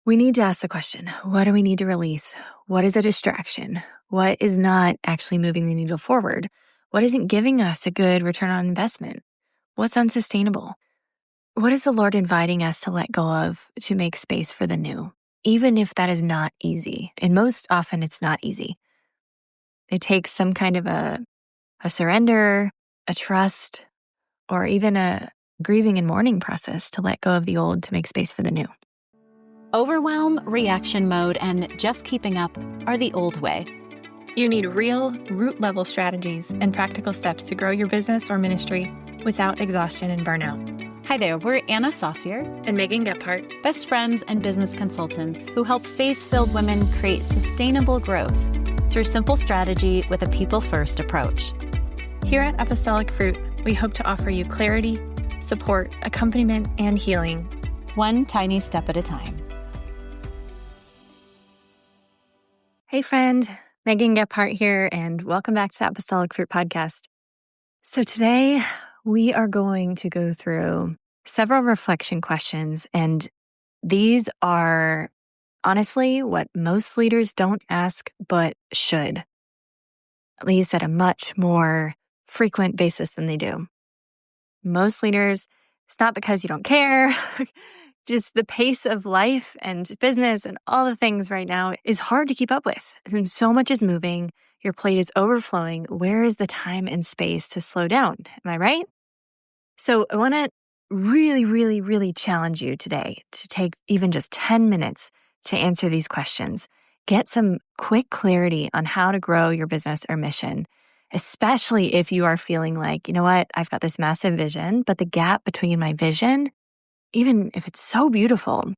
We need to ask the question, what do we need to release? What is a distraction? What is not actually moving the needle forward? What isn't giving us a good return on investment? What's unsustainable? What is the Lord inviting us to let go of to make space for the new? Even if that is not easy. And most often it's not easy. It takes some kind of a surrender, a trust, or even a grieving and mourning process to let go of the old to make space for the new. Overwhelm, reaction mode, and just keeping up are the old way. You need real, root-level strategies and practical steps to grow your business or ministry without exhaustion and burnout. Hi there, we're Anna Saucier And Megan Gephardt, best friends and business consultants who help faith-filled women create sustainable growth through simple strategy with a people-first approach. Here at Apostolic Fruit, we hope to offer you clarity, support, accompaniment, and healing, one tiny step at a time. Hey friend, Megan Gephardt here, and welcome back to the Apostolic Fruit Podcast. So today we are going to go through several reflection questions, and these are honestly what most leaders don't ask but should, at least at a much more frequent basis than they do. Most leaders, it's not because you don't care, just the pace of life and business and all the things right now is hard to keep up with. And so much is moving. Your plate is overflowing. Where is the time and space to slow down? Am I right? So I want to really challenge you today to take even just 10 minutes to answer these questions. Get some quick clarity on how to grow your business or mission, especially if you are feeling like, you know what, I've got this massive vision, but the gap between my vision, even if it's so beautiful,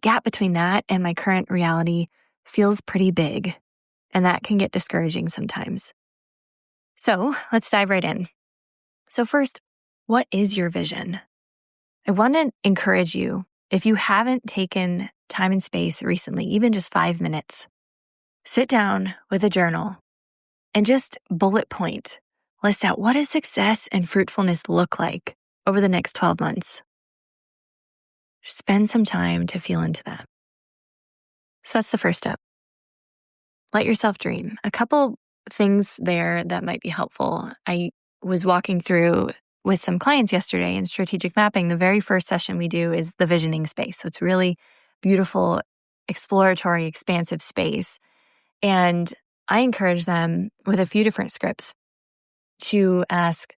gap between that and my current reality feels pretty big, and that can get discouraging sometimes. So let's dive right in. So first, what is your vision? I want to encourage you, if you haven't taken time and space recently, even just 5 minutes, sit down with a journal and just bullet point, list out what does success and fruitfulness look like over the next 12 months. Spend some time to feel into that. So that's the first step. Let yourself dream. A couple things there that might be helpful. I was walking through with some clients yesterday in strategic mapping. The very first session we do is the visioning space. So it's really beautiful, exploratory, expansive space. And I encourage them with a few different scripts to ask,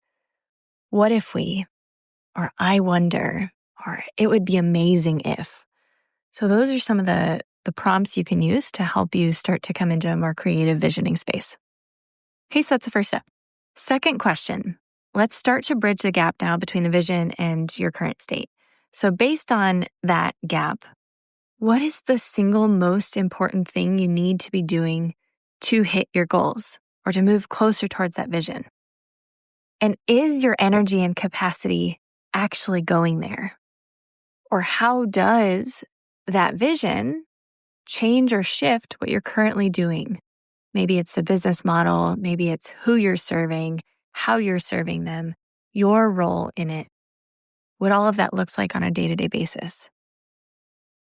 what if we, or I wonder, or it would be amazing if. So those are some of the prompts you can use to help you start to come into a more creative visioning space. Okay, so that's the first step. Second question, let's start to bridge the gap now between the vision and your current state. So based on that gap, what is the single most important thing you need to be doing to hit your goals or to move closer towards that vision? And is your energy and capacity actually going there? Or how does that vision change or shift what you're currently doing? Maybe it's the business model, maybe it's who you're serving, how you're serving them, your role in it, what all of that looks like on a day-to-day basis.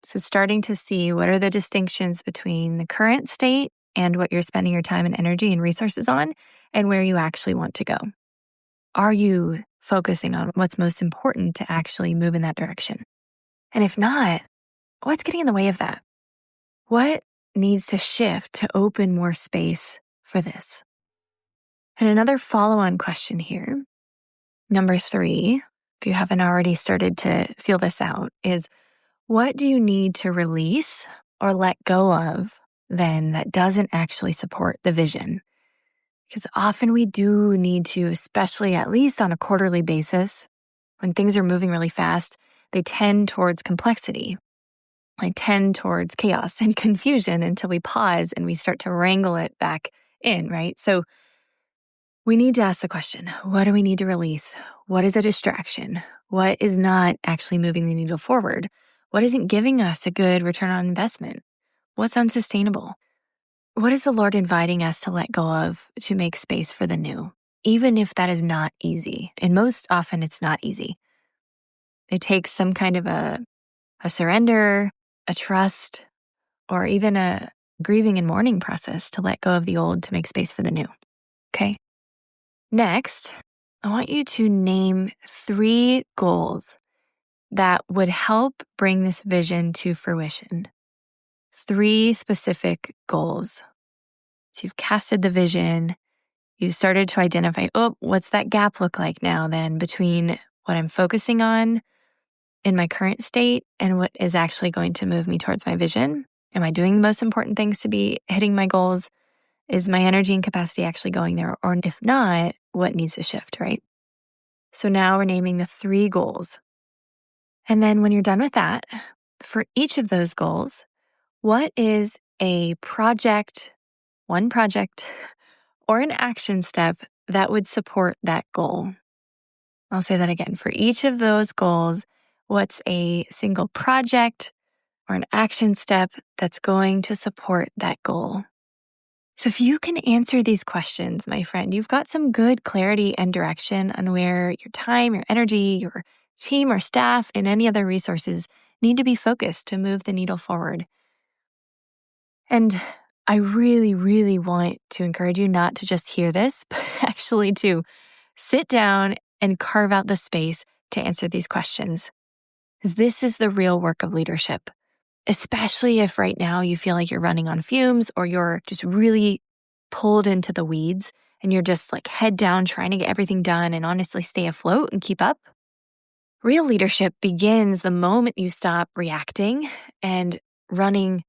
So starting to see what are the distinctions between the current state and what you're spending your time and energy and resources on, and where you actually want to go. Are you focusing on what's most important to actually move in that direction? And if not, what's getting in the way of that? What needs to shift to open more space for this? And another follow-on question here, number 3, if you haven't already started to feel this out, is what do you need to release or let go of then that doesn't actually support the vision? Because often we do need to, especially at least on a quarterly basis, when things are moving really fast, they tend towards complexity. They tend towards chaos and confusion until we pause and we start to wrangle it back in, right? So we need to ask the question, what do we need to release? What is a distraction? What is not actually moving the needle forward? What isn't giving us a good return on investment? What's unsustainable? What is the Lord inviting us to let go of to make space for the new? Even if that is not easy. And most often it's not easy. It takes some kind of a surrender, a trust, or even a grieving and mourning process to let go of the old to make space for the new. Okay? Next, I want you to name 3 goals that would help bring this vision to fruition. 3 specific goals. So you've casted the vision. You've started to identify, what's that gap look like now then between what I'm focusing on in my current state and what is actually going to move me towards my vision? Am I doing the most important things to be hitting my goals? Is my energy and capacity actually going there? Or if not, what needs to shift, right? So now we're naming the 3 goals. And then when you're done with that, for each of those goals, what is a project, one project, or an action step that would support that goal? I'll say that again. For each of those goals, what's a single project or an action step that's going to support that goal? So if you can answer these questions, my friend, you've got some good clarity and direction on where your time, your energy, your team or staff, and any other resources need to be focused to move the needle forward. And I really, really want to encourage you not to just hear this, but actually to sit down and carve out the space to answer these questions. Because this is the real work of leadership, especially if right now you feel like you're running on fumes or you're just really pulled into the weeds and you're just like head down trying to get everything done and honestly stay afloat and keep up. Real leadership begins the moment you stop reacting and running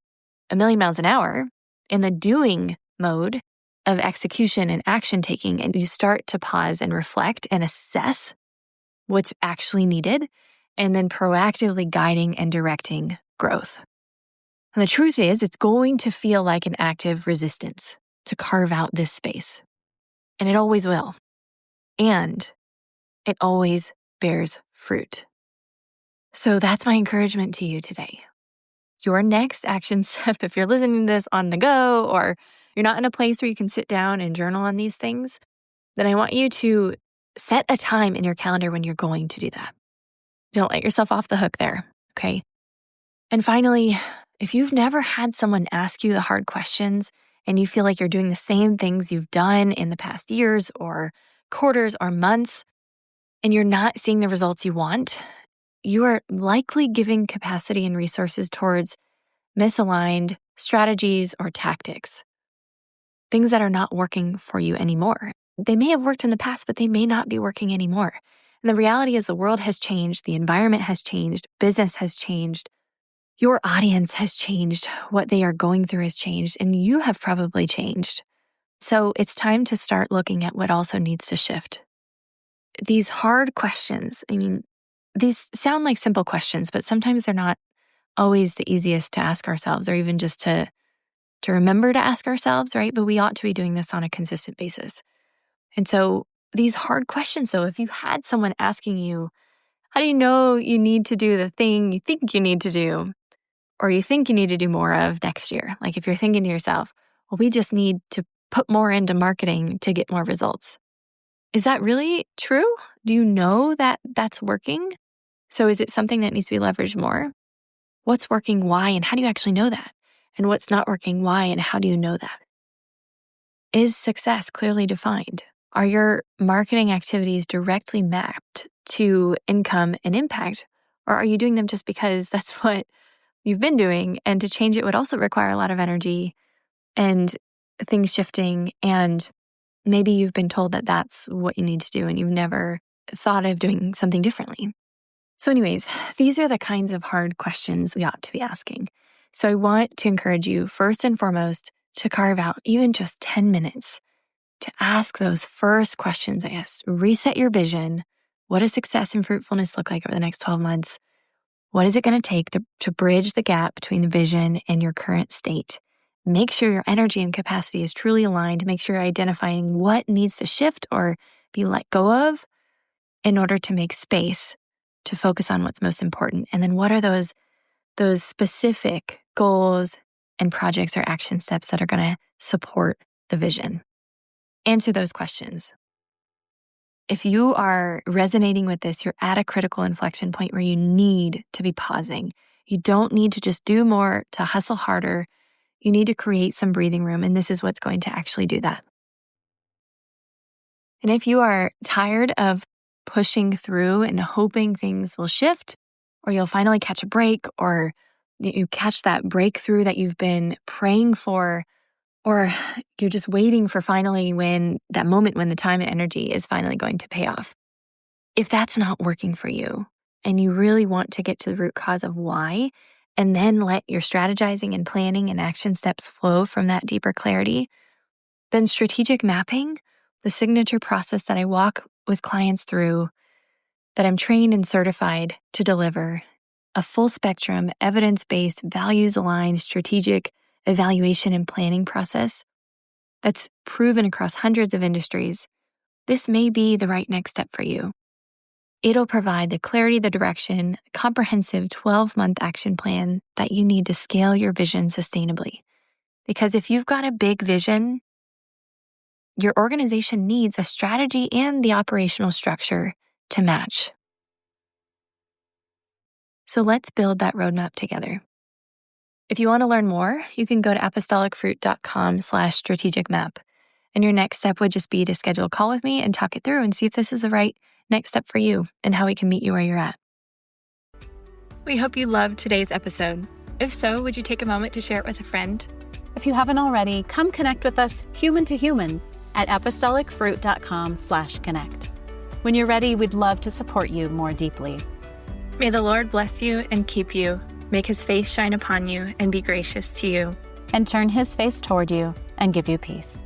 a million miles an hour in the doing mode of execution and action taking, and you start to pause and reflect and assess what's actually needed, and then proactively guiding and directing growth. And the truth is, it's going to feel like an active resistance to carve out this space. And it always will. And it always bears fruit. So that's my encouragement to you today. Your next action step, if you're listening to this on the go or you're not in a place where you can sit down and journal on these things, then I want you to set a time in your calendar when you're going to do that. Don't let yourself off the hook there, okay? And finally, if you've never had someone ask you the hard questions and you feel like you're doing the same things you've done in the past years or quarters or months, and you're not seeing the results you want, you are likely giving capacity and resources towards misaligned strategies or tactics, things that are not working for you anymore. They may have worked in the past, but they may not be working anymore. And the reality is the world has changed, the environment has changed, business has changed, your audience has changed, what they are going through has changed, and you have probably changed. So it's time to start looking at what also needs to shift. These hard questions, these sound like simple questions, but sometimes they're not always the easiest to ask ourselves or even just to remember to ask ourselves, right? But we ought to be doing this on a consistent basis. And so these hard questions, though, if you had someone asking you, how do you know you need to do the thing you think you need to do or you think you need to do more of next year? Like if you're thinking to yourself, well, we just need to put more into marketing to get more results. Is that really true? Do you know that that's working? So is it something that needs to be leveraged more? What's working, why, and how do you actually know that? And what's not working, why, and how do you know that? Is success clearly defined? Are your marketing activities directly mapped to income and impact? Or are you doing them just because that's what you've been doing? And to change it would also require a lot of energy and things shifting. And maybe you've been told that that's what you need to do and you've never thought of doing something differently. So anyways, these are the kinds of hard questions we ought to be asking. So I want to encourage you, first and foremost, to carve out even just 10 minutes to ask those first questions I asked. Reset your vision. What does success and fruitfulness look like over the next 12 months? What is it going to take to bridge the gap between the vision and your current state? Make sure your energy and capacity is truly aligned. Make sure you're identifying what needs to shift or be let go of in order to make space to focus on what's most important. And then what are those specific goals and projects or action steps that are going to support the vision? Answer those questions. If you are resonating with this, you're at a critical inflection point where you need to be pausing. You don't need to just do more to hustle harder. You need to create some breathing room, and this is what's going to actually do that. And if you are tired of pushing through and hoping things will shift, or you'll finally catch a break, or you catch that breakthrough that you've been praying for, or you're just waiting for finally when that moment when the time and energy is finally going to pay off. If that's not working for you and you really want to get to the root cause of why, and then let your strategizing and planning and action steps flow from that deeper clarity, then strategic mapping, the signature process that I walk with clients through, that I'm trained and certified to deliver, a full spectrum, evidence-based, values-aligned, strategic evaluation and planning process that's proven across hundreds of industries, this may be the right next step for you. It'll provide the clarity, the direction, the comprehensive 12-month action plan that you need to scale your vision sustainably. Because if you've got a big vision, your organization needs a strategy and the operational structure to match. So let's build that roadmap together. If you want to learn more, you can go to apostolicfruit.com/strategic map. And your next step would just be to schedule a call with me and talk it through and see if this is the right next step for you and how we can meet you where you're at. We hope you loved today's episode. If so, would you take a moment to share it with a friend? If you haven't already, come connect with us human to human at apostolicfruit.com/connect. When you're ready, we'd love to support you more deeply. May the Lord bless you and keep you, make his face shine upon you and be gracious to you, And turn his face toward you and give you peace.